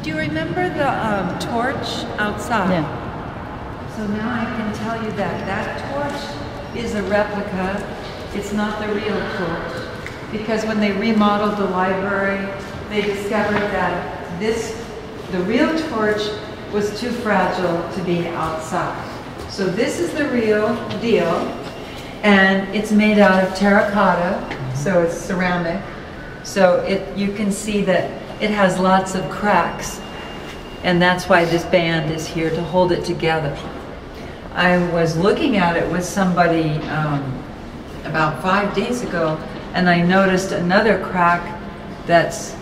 Do you remember the torch outside? Yeah. So now I can tell you that that torch is a replica. It's not the real torch. Because when they remodeled the library, they discovered that the real torch was too fragile to be outside. So this is the real deal, and it's made out of terracotta, so it's ceramic. So you can see that it has lots of cracks, and that's why this band is here to hold it together. I was looking at it with somebody about 5 days ago, and I noticed another crack that's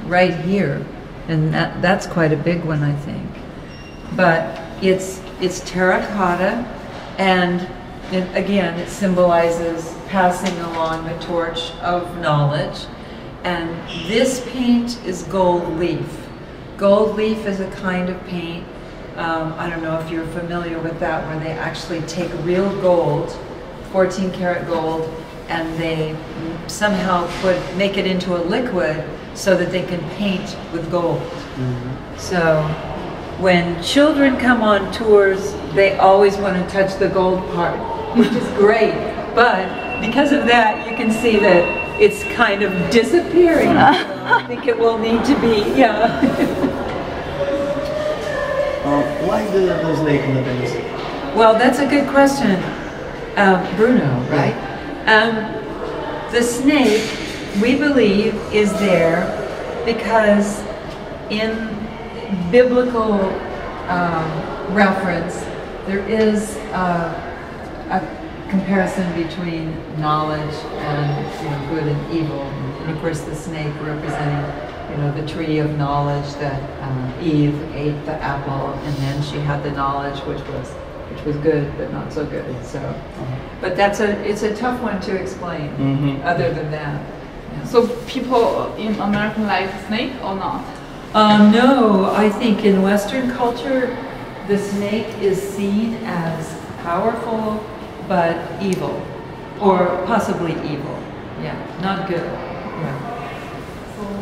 right here, and that's quite a big one, I think. But it's terracotta, and again, it symbolizes passing along the torch of knowledge. And this paint is gold leaf. Gold leaf is a kind of paint, I don't know if you're familiar with that, where they actually take real gold, 14 karat gold, and they somehow make it into a liquid so that they can paint with gold. Mm-hmm. So when children come on tours, they always want to touch the gold part, which is great. But because of that, you can see that it's kind of disappearing. I think it will need to be, yeah. Why the snake in the base? Well, that's a good question, Bruno, right? The snake, we believe, is there because in biblical reference, there is a comparison between knowledge and good and evil. And of course, the snake representing the tree of knowledge that Eve ate the apple, and then she had the knowledge which was good but not so good. So, but it's a tough one to explain. Mm-hmm. Other than that, yeah. So people in America like snake or not? No, I think in Western culture, the snake is seen as powerful but evil, or possibly evil. Yeah, not good. Yeah.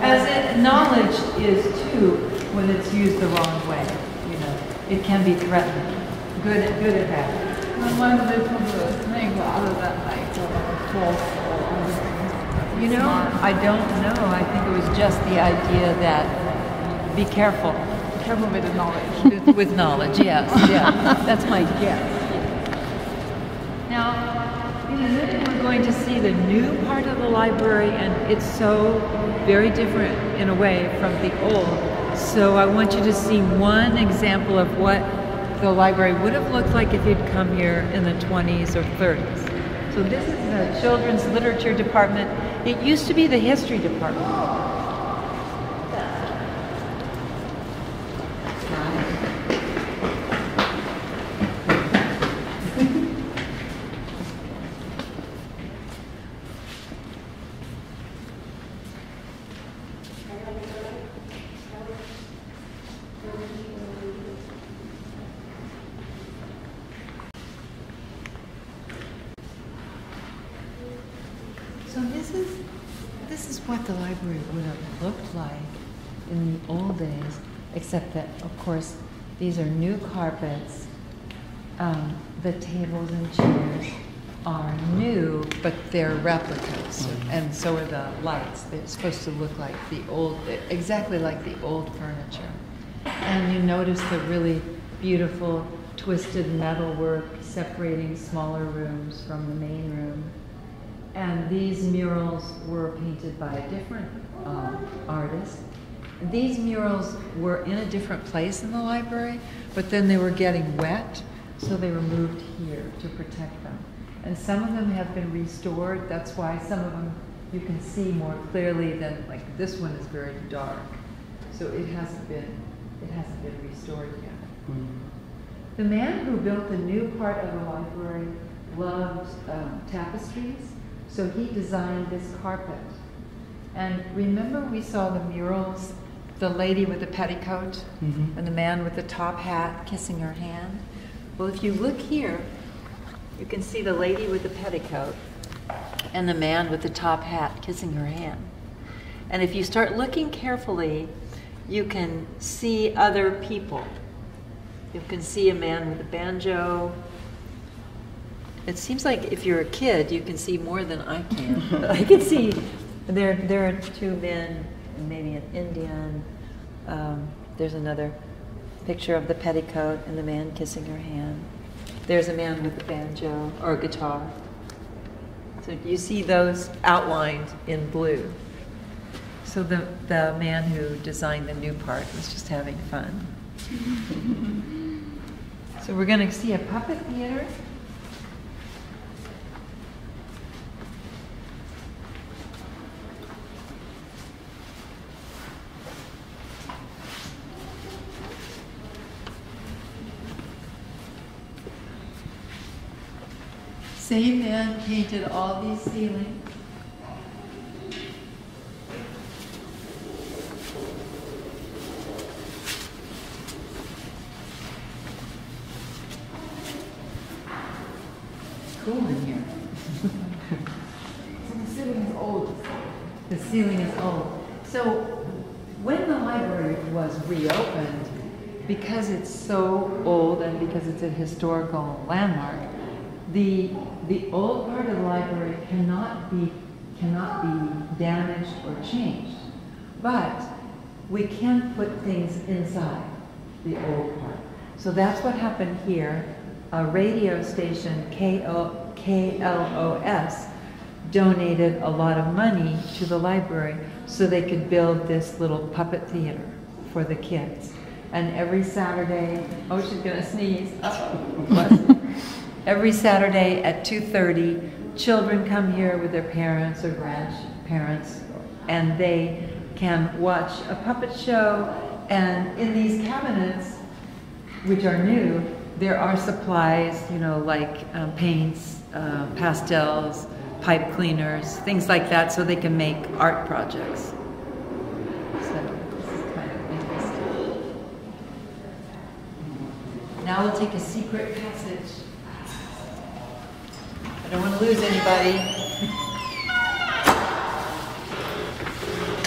As knowledge is too, when it's used the wrong way. It can be threatening. Good and bad. And why do they put the snake other than like false or other things? I don't know. I think it was just the idea that be careful. Be careful with the knowledge. With knowledge, yes. Yeah. That's my guess. Now, in a minute we're going to see the new part of the library, and it's so very different in a way from the old. So I want you to see one example of what the library would have looked like if you'd come here in the 20s or 30s. So this is the Children's Literature Department. It used to be the History Department. So this is what the library would have looked like in the old days, except that, of course, these are new carpets. The tables and chairs are new, but they're replicas, and so are the lights. They're supposed to look like the old, exactly like the old furniture. And you notice the really beautiful twisted metalwork separating smaller rooms from the main room. And these murals were painted by a different artist. These murals were in a different place in the library, but then they were getting wet, so they were moved here to protect them. And some of them have been restored. That's why some of them you can see more clearly than, like this one is very dark. So it hasn't been restored yet. Mm-hmm. The man who built the new part of the library loved tapestries. So he designed this carpet. And remember we saw the murals, the lady with the petticoat and the man with the top hat kissing her hand? Well, if you look here, you can see the lady with the petticoat and the man with the top hat kissing her hand. And if you start looking carefully, you can see other people. You can see a man with a banjo. It seems like if you're a kid, you can see more than I can. But I can see there are two men, and maybe an Indian. There's another picture of the petticoat and the man kissing her hand. There's a man with a banjo or a guitar. So you see those outlined in blue. So the man who designed the new part was just having fun. So we're going to see a puppet theater. Same man painted all these ceilings. Cool in here. So the ceiling is old. The ceiling is old. So when the library was reopened, because it's so old and because it's a historical landmark, the old part of the library cannot be damaged or changed, but we can put things inside the old part. So that's what happened here. A radio station, KLOS, donated a lot of money to the library so they could build this little puppet theater for the kids. And every Saturday, oh, she's gonna sneeze. Every Saturday at 2:30, children come here with their parents or grandparents, and they can watch a puppet show. And in these cabinets, which are new, there are supplies, you know, like paints, pastels, pipe cleaners, things like that, so they can make art projects. So this is kind of interesting. Now we'll take a secret passage. I don't want to lose anybody.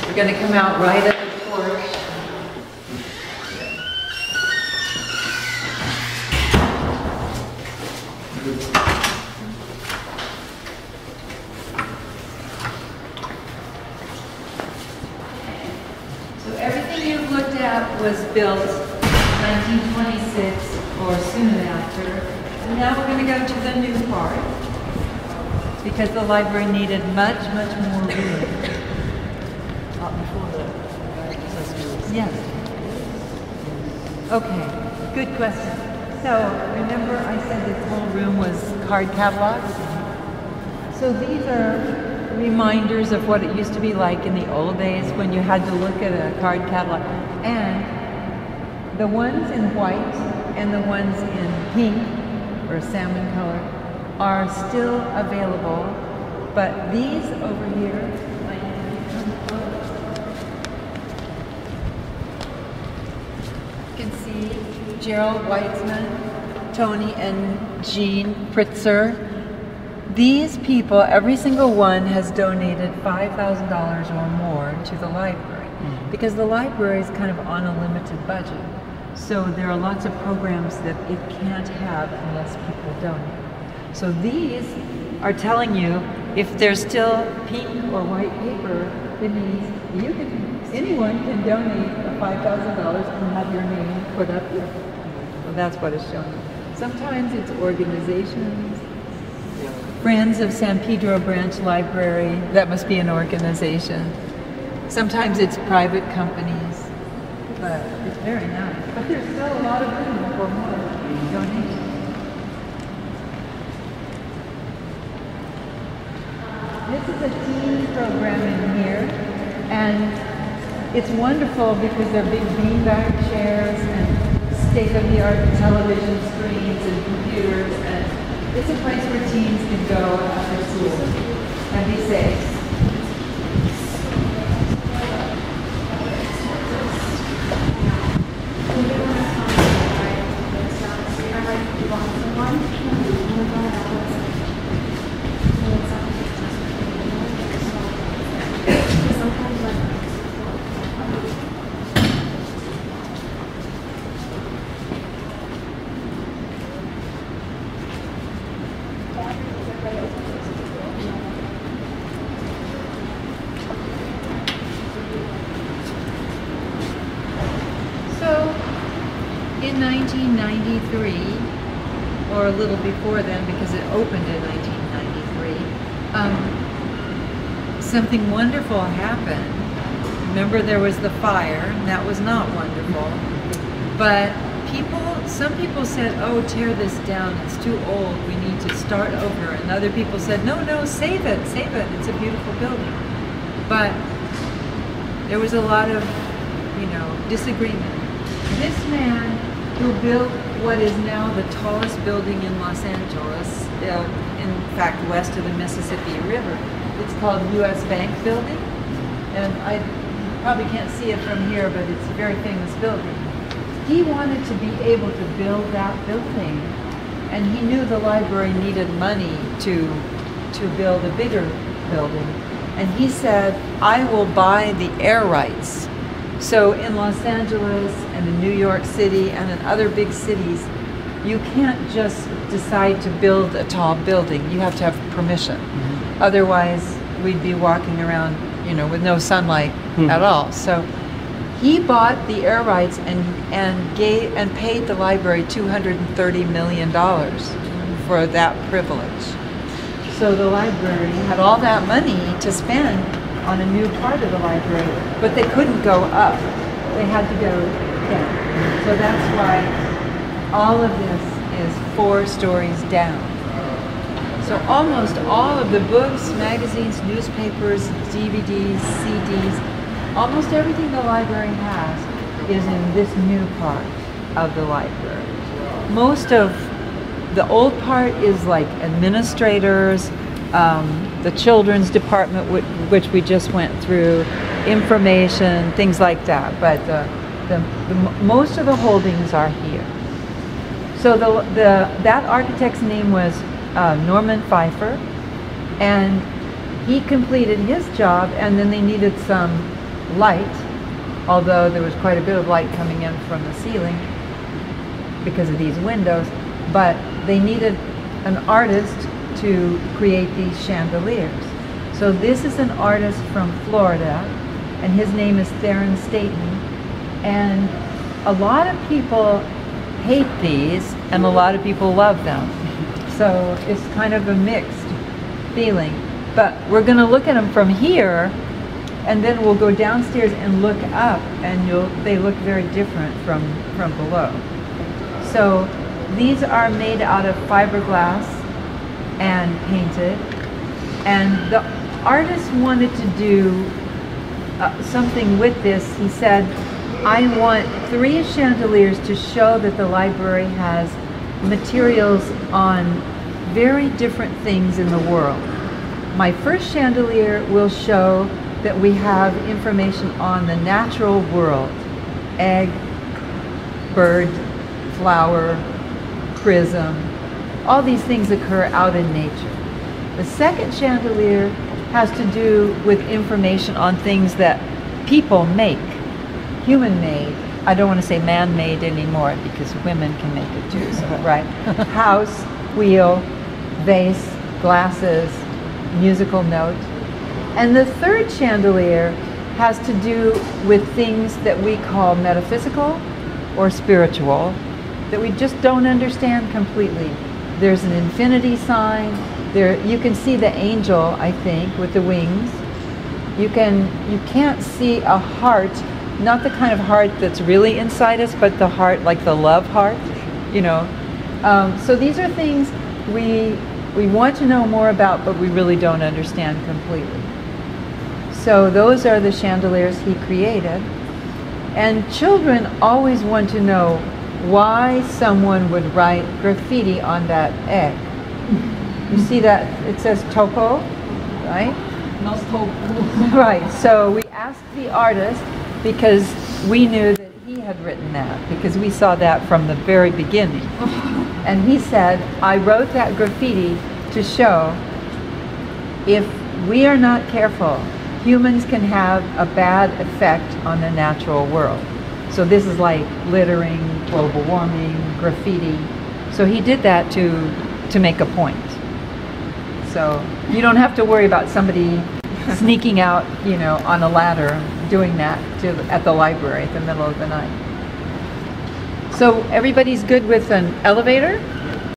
We're going to come out right at the torch. So everything you've looked at was built 1926 or soon after. And now we're going to go to the new part, because the library needed much, much more room. Yes. Okay, good question. So remember I said this whole room was card catalogs? So these are reminders of what it used to be like in the old days when you had to look at a card catalog. And the ones in white and the ones in pink or salmon color are still available, but these over here, you can see Gerald Weitzman, Tony and Jean Pritzer. These people, every single one has donated $5,000 or more to the library, because the library is kind of on a limited budget. So there are lots of programs that it can't have unless people donate. So these are telling you if there's still pink or white paper, it means anyone can donate $5,000 and have your name put up here. So that's what it's showing. Sometimes it's organizations. Friends of San Pedro Branch Library, that must be an organization. Sometimes it's private companies, but it's very nice. But there's still a lot of room for more donations. This is a teen program in here, and it's wonderful because they're big beanbag chairs and state-of-the-art television screens and computers, and it's a place where teens can go after school and be safe. 1993, or a little before then because it opened in 1993, something wonderful happened. Remember, there was the fire, and that was not wonderful. But some people said, oh, tear this down, it's too old, we need to start over. And other people said, no, save it, it's a beautiful building. But there was a lot of, disagreement. This man who built what is now the tallest building in Los Angeles, in fact, west of the Mississippi River, it's called U.S. Bank Building. And I probably can't see it from here, but it's a very famous building. He wanted to be able to build that building, and he knew the library needed money to build a bigger building. And he said, I will buy the air rights. So in Los Angeles and in New York City and in other big cities, you can't just decide to build a tall building. You have to have permission. Mm-hmm. Otherwise, we'd be walking around, with no sunlight at all. So he bought the air rights and paid the library $230 million for that privilege. So the library had all that money to spend on a new part of the library, but they couldn't go up. They had to go down. So that's why all of this is 4 stories down. So almost all of the books, magazines, newspapers, DVDs, CDs, almost everything the library has is in this new part of the library. Most of the old part is like administrators, the children's department, which we just went through, information, things like that. But most of the holdings are here. So that architect's name was Norman Pfeiffer, and he completed his job, and then they needed some light, although there was quite a bit of light coming in from the ceiling because of these windows, but they needed an artist to create these chandeliers. So this is an artist from Florida, and his name is Theron Staton, and a lot of people hate these and a lot of people love them. So it's kind of a mixed feeling. But we're going to look at them from here, and then we'll go downstairs and look up, and they look very different from below. So these are made out of fiberglass and painted, and the artist wanted to do something with this. He said, I want 3 chandeliers to show that the library has materials on very different things in the world. My first chandelier will show that we have information on the natural world: egg, bird, flower, prism. All these things occur out in nature. The second chandelier has to do with information on things that people make, human-made. I don't want to say man-made anymore because women can make it too, so, right? House, wheel, vase, glasses, musical note. And the third chandelier has to do with things that we call metaphysical or spiritual that we just don't understand completely. There's an infinity sign. There, you can see the angel, I think, with the wings. You can't see a heart, not the kind of heart that's really inside us, but the heart like the love heart, So these are things we want to know more about, but we really don't understand completely. So those are the chandeliers he created. And children always want to know why someone would write graffiti on that egg. You see that it says Toko, right? Not Toku. Right, so we asked the artist because we knew that he had written that, because we saw that from the very beginning. And he said, I wrote that graffiti to show if we are not careful, humans can have a bad effect on the natural world. So this is like littering, global warming, graffiti. So he did that to make a point. So you don't have to worry about somebody sneaking out, on a ladder doing that at the library at the middle of the night. So everybody's good with an elevator?